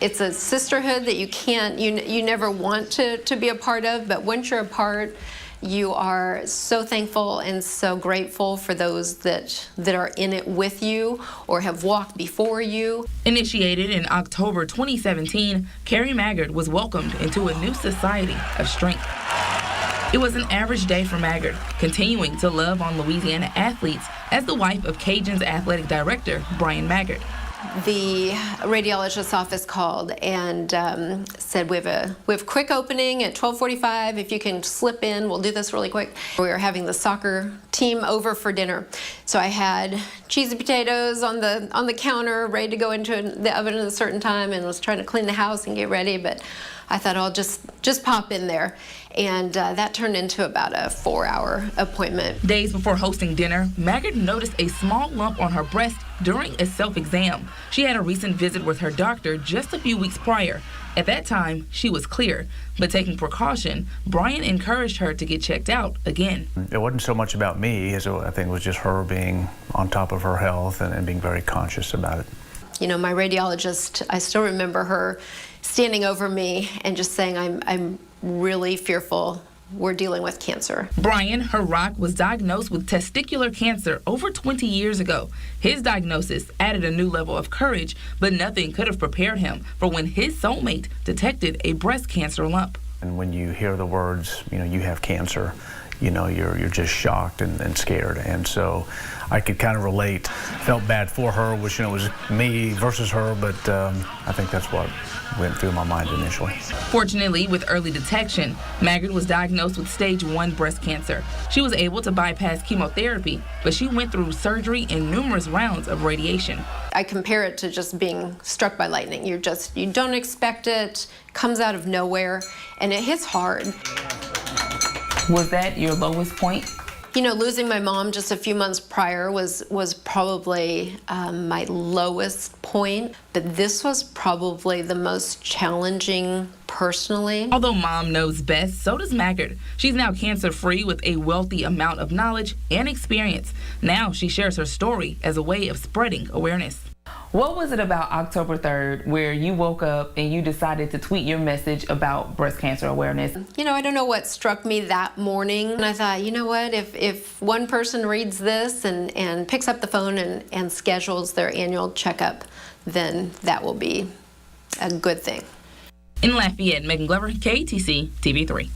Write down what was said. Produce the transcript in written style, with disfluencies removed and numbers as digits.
It's a sisterhood that you never want to be a part of, but once you're a part, you are so thankful and so grateful for those that are in it with you or have walked before you. Initiated in October 2017, Kerry Maggard was welcomed into a new society of strength. It was an average day for Maggard, continuing to love on Louisiana athletes as the wife of Cajun's athletic director, Brian Maggard. The radiologist's office called and said, we have a quick opening at 12:45. If you can slip in, we'll do this really quick. We were having the soccer team over for dinner. So I had cheesy potatoes on the counter ready to go into the oven at a certain time, and was trying to clean the house and get ready, but I thought I'll just pop in there. And that turned into about a 4-hour appointment. Days before hosting dinner, Maggard noticed a small lump on her breast during a self-exam. She had a recent visit with her doctor just a few weeks prior. At that time, she was clear, but taking precaution, Brian encouraged her to get checked out again. It wasn't so much about me as I think it was just her being on top of her health and being very conscious about it. You know, my radiologist, I still remember her standing over me and just saying, I'm really fearful we're dealing with cancer. Brian, her rock, was diagnosed with testicular cancer over 20 years ago. His diagnosis added a new level of courage, but nothing could have prepared him for when his soulmate detected a breast cancer lump. And when you hear the words, you know, you have cancer, you know, you're just shocked and scared. And so I could kind of relate. Felt bad for her, wishing it was me versus her, but I think that's what went through my mind initially. Fortunately, with early detection, Maggard was diagnosed with stage 1 breast cancer. She was able to bypass chemotherapy, but she went through surgery and numerous rounds of radiation. I compare it to just being struck by lightning. You don't expect it, comes out of nowhere, and it hits hard. Was that your lowest point? You know, losing my mom just a few months prior was probably my lowest point, but this was probably the most challenging personally. Although mom knows best, so does Maggard. She's now cancer-free with a wealthy amount of knowledge and experience. Now she shares her story as a way of spreading awareness. What was it about October 3rd where you woke up and you decided to tweet your message about breast cancer awareness? You know, I don't know what struck me that morning. And I thought, you know what, if one person reads this and picks up the phone and schedules their annual checkup, then that will be a good thing. In Lafayette, Megan Glover, KTC TV3.